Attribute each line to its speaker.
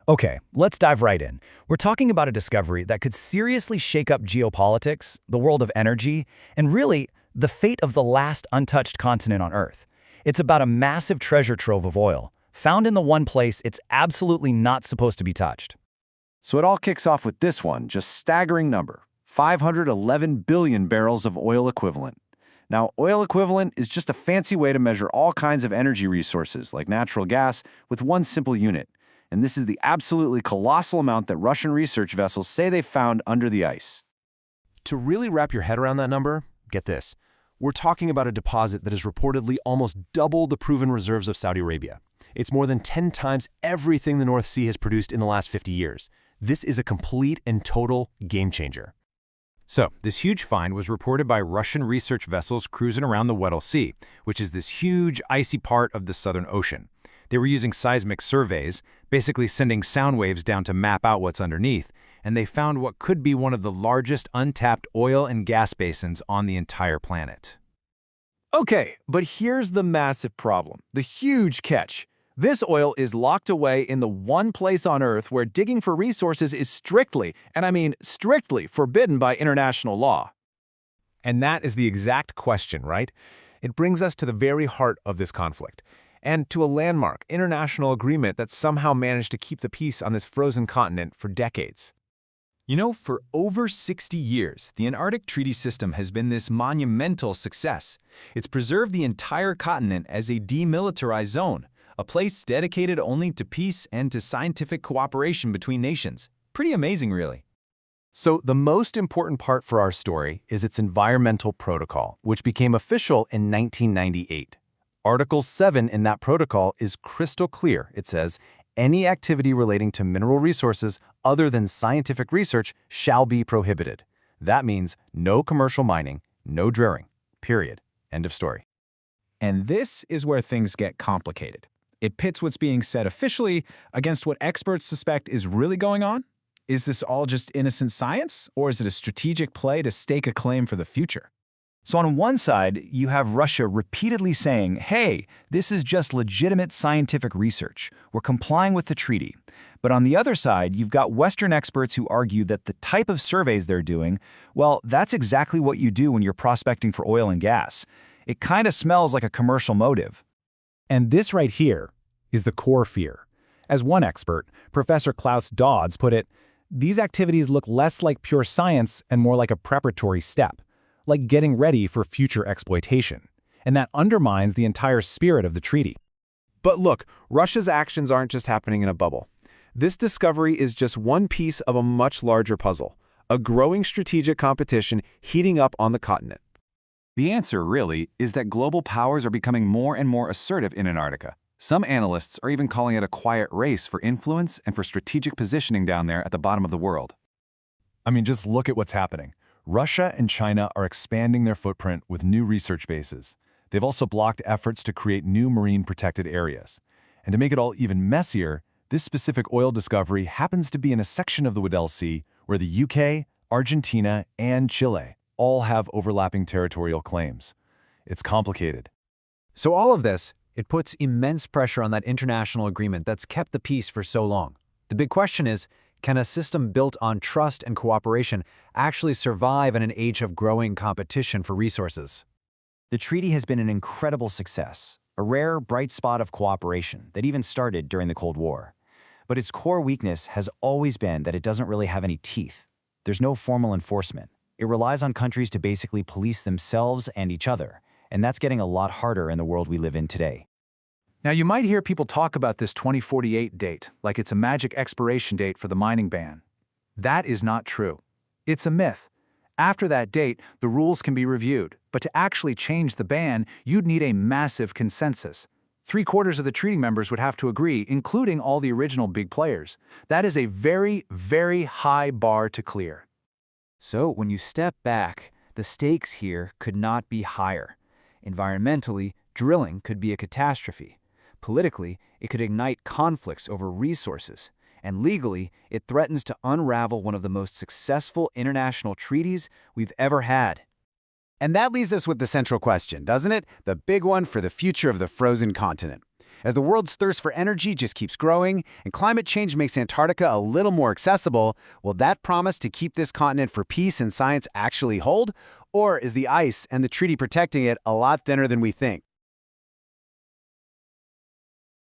Speaker 1: Okay, let's dive right in. We're talking about a discovery that could seriously shake up geopolitics, the world of energy, and really, the fate of the last untouched continent on Earth. It's about a massive treasure trove of oil, found in the one place it's absolutely not supposed to be touched.
Speaker 2: So it all kicks off with this one, just staggering number, 511 billion barrels of oil equivalent. Now, oil equivalent is just a fancy way to measure all kinds of energy resources, like natural gas, with one simple unit. And this is the absolutely colossal amount that Russian research vessels say they found under the ice.
Speaker 3: To really wrap your head around that number, get this. We're talking about a deposit that is reportedly almost double the proven reserves of Saudi Arabia. It's more than 10 times everything the North Sea has produced in the last 50 years. This is a complete and total game changer.
Speaker 4: So, this huge find was reported by Russian research vessels cruising around the Weddell Sea, which is this huge, icy part of the Southern Ocean. They were using seismic surveys, basically sending sound waves down to map out what's underneath, and they found what could be one of the largest untapped oil and gas basins on the entire planet.
Speaker 2: Okay, but here's the massive problem, the huge catch. This oil is locked away in the one place on Earth where digging for resources is strictly, and I mean strictly, forbidden by international law.
Speaker 3: And that is the exact question, right? It brings us to the very heart of this conflict, and to a landmark international agreement that somehow managed to keep the peace on this frozen continent for decades.
Speaker 5: You know, for over 60 years, the Antarctic Treaty system has been this monumental success. It's preserved the entire continent as a demilitarized zone, a place dedicated only to peace and to scientific cooperation between nations. Pretty amazing, really.
Speaker 2: So the most important part for our story is its environmental protocol, which became official in 1998. Article 7 in that protocol is crystal clear. It says, any activity relating to mineral resources other than scientific research shall be prohibited. That means no commercial mining, no drilling, period. End of story.
Speaker 6: And this is where things get complicated. It pits what's being said officially against what experts suspect is really going on. Is this all just innocent science, or is it a strategic play to stake a claim for the future?
Speaker 1: So on one side, you have Russia repeatedly saying, hey, this is just legitimate scientific research. We're complying with the treaty. But on the other side, you've got Western experts who argue that the type of surveys they're doing, well, that's exactly what you do when you're prospecting for oil and gas. It kind of smells like a commercial motive.
Speaker 7: And this right here is the core fear. As one expert, Professor Klaus Dodds, put it, these activities look less like pure science and more like a preparatory step, like getting ready for future exploitation. And that undermines the entire spirit of the treaty.
Speaker 3: But look, Russia's actions aren't just happening in a bubble. This discovery is just one piece of a much larger puzzle, a growing strategic competition heating up on the continent.
Speaker 5: The answer, really, is that global powers are becoming more and more assertive in Antarctica. Some analysts are even calling it a quiet race for influence and for strategic positioning down there at the bottom of the world.
Speaker 4: I mean, just look at what's happening. Russia and China are expanding their footprint with new research bases. They've also blocked efforts to create new marine protected areas. And to make it all even messier, this specific oil discovery happens to be in a section of the Weddell Sea where the UK, Argentina, and Chile all have overlapping territorial claims. It's complicated.
Speaker 5: So all of this, it puts immense pressure on that international agreement that's kept the peace for so long. The big question is, can a system built on trust and cooperation actually survive in an age of growing competition for resources?
Speaker 1: The treaty has been an incredible success, a rare, bright spot of cooperation that even started during the Cold War. But its core weakness has always been that it doesn't really have any teeth. There's no formal enforcement. It relies on countries to basically police themselves and each other, and that's getting a lot harder in the world we live in today.
Speaker 6: Now, you might hear people talk about this 2048 date like it's a magic expiration date for the mining ban. That is not true. It's a myth. After that date, the rules can be reviewed, but to actually change the ban, you'd need a massive consensus. 3/4 of the treaty members would have to agree, including all the original big players. That is a very, very high bar to clear.
Speaker 1: So when you step back, the stakes here could not be higher. Environmentally, drilling could be a catastrophe. Politically, it could ignite conflicts over resources. And legally, it threatens to unravel one of the most successful international treaties we've ever had.
Speaker 2: And that leaves us with the central question, doesn't it? The big one for the future of the frozen continent. As the world's thirst for energy just keeps growing and climate change makes Antarctica a little more accessible, will that promise to keep this continent for peace and science actually hold? Or is the ice and the treaty protecting it a lot thinner than we think?